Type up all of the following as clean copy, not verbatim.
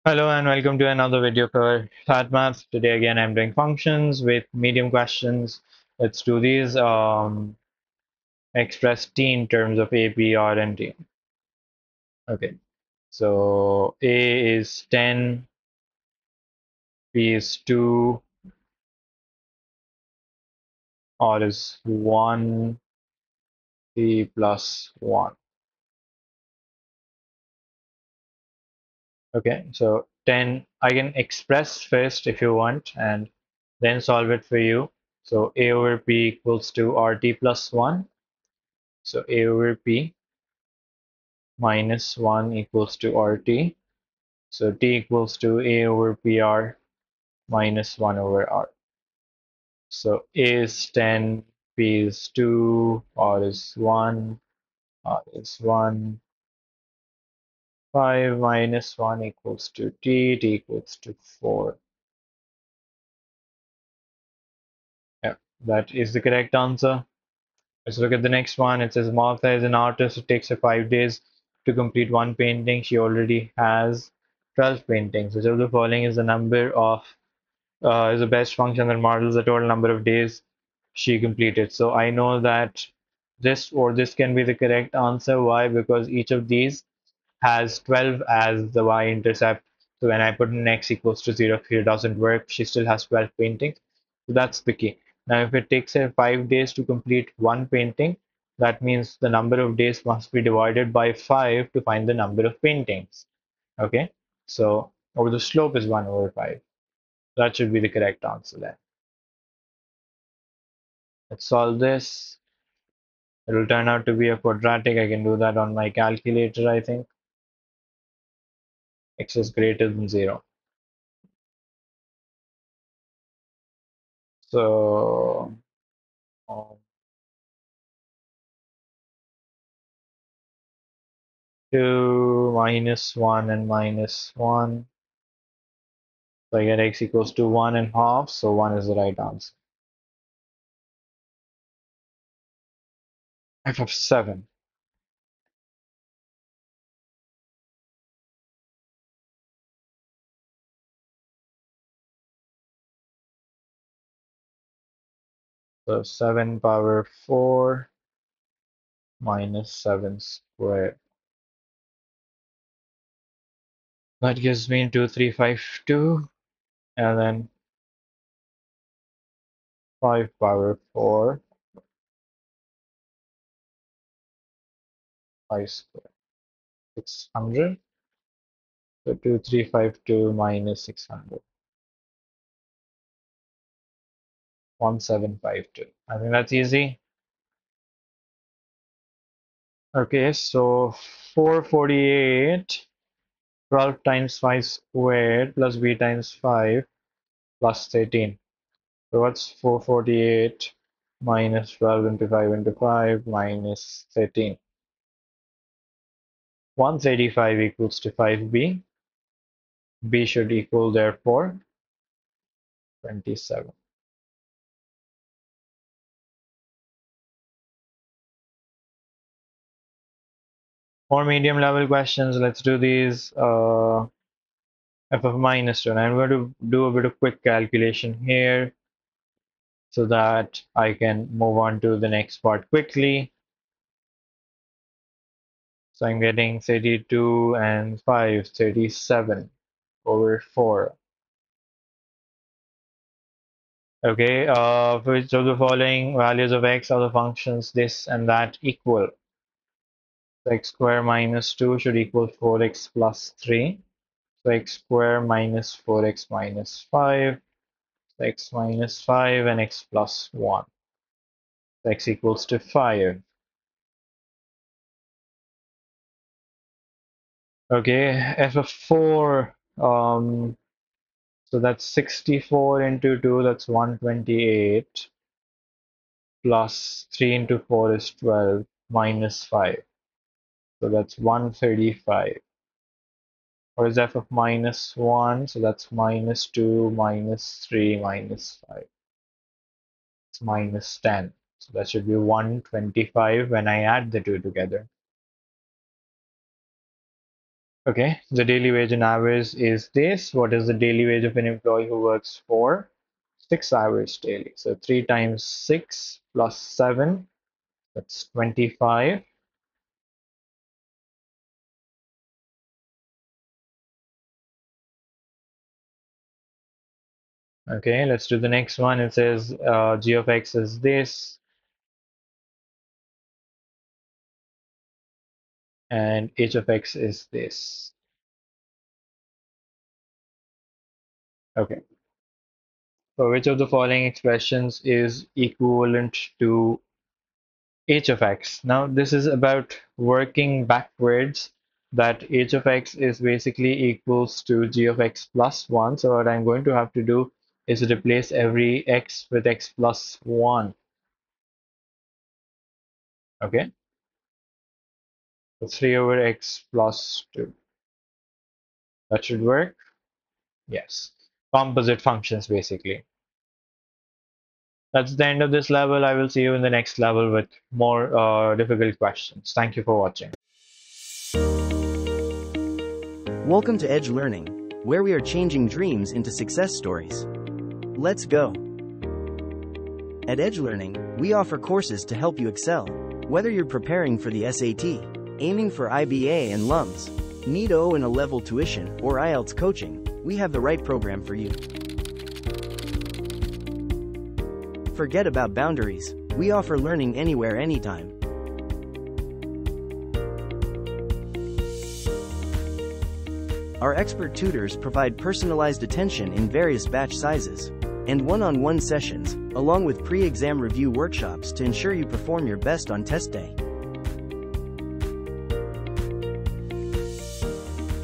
Hello and welcome to another video for Fat Math. Today again I'm doing functions with medium questions. Let's do these. Express t in terms of a, b, r, and t. Okay, so a is 10, b is 2, r is 1, t plus 1. Okay, so 10 I can express first if you want and then solve it for you. So a over b equals to rt plus 1. So a over p minus 1 equals to RT. So T equals to A over PR minus 1 over R. So A is 10, P is 2, R is 1, R is 1. 5 minus 1 equals to T, T equals to 4. Yeah, that is the correct answer. Let's look at the next one. It says Martha is an artist. It takes her 5 days to complete one painting. She already has 12 paintings. Which of the following is the number of is the best function that models the total number of days she completed. So I know that this can be the correct answer. Why? Because each of these has 12 as the y-intercept. So when I put in x equals to 0 here doesn't work. She still has 12 paintings. So that's the key. Now if it takes her 5 days to complete one painting, that means the number of days must be divided by 5 to find the number of paintings. Okay, so or the slope is 1 over 5. That should be the correct answer then. Let's solve this. It will turn out to be a quadratic. I can do that on my calculator, I think. X is greater than 0. So, um, 2 minus 1 and minus 1. So I get x equals to 1 and half. So 1 is the right answer. F of 7. So 7 power 4 minus 7 squared. That gives me 2352. And then 5 power 4, 5 squared. 600. So 2352 minus 600. 1752. I think that's easy. Okay, so 448, 12 times 5 squared plus b times 5 plus 13. So what's 448 minus 12 into 5 into 5 minus 13? 135 equals to 5b. B should equal therefore 27. More medium level questions. Let's do these. F of minus 2. And I'm going to do a bit of quick calculation here so that I can move on to the next part quickly. So I'm getting 32 and 5, 37 over 4. Okay, for which of the following values of x are the functions this and that equal? So x square minus 2 should equal 4x plus 3. So x square minus 4x minus 5. So x minus 5 and x plus 1. So x equals to 5. Okay, f of 4. So that's 64 into 2, that's 128. Plus 3 into 4 is 12 minus 5. So that's 135. What is f of minus 1? So that's minus 2 minus 3 minus 5. It's minus 10. So that should be 125 when I add the two together. Okay, the daily wage in hours is this. What is the daily wage of an employee who works for 6 hours daily? So 3 times 6 plus 7, that's 25. Okay, let's do the next one. It says g of x is this, and h of x is this. Okay, so which of the following expressions is equivalent to h of x? Now, this is about working backwards, that h of x is basically equals to g of x plus 1. So what I'm going to have to do is replace every x with x plus 1. Okay, so 3 over x plus 2. That should work. Yes. Composite functions, basically. That's the end of this level. I will see you in the next level with more difficult questions. Thank you for watching. Welcome to Edge Learning, where we are changing dreams into success stories. Let's go! At Edge Learning, we offer courses to help you excel. Whether you're preparing for the SAT, aiming for IBA and LUMS, need O and Alevel tuition, or IELTS coaching, we have the right program for you. Forget about boundaries. We offer learning anywhere, anytime. Our expert tutors provide personalized attention in various batch sizes and one-on-one sessions, along with pre-exam review workshops to ensure you perform your best on test day.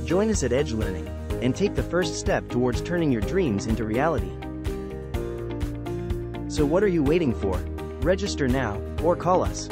Join us at Edge Learning and take the first step towards turning your dreams into reality. So what are you waiting for? Register now or call us.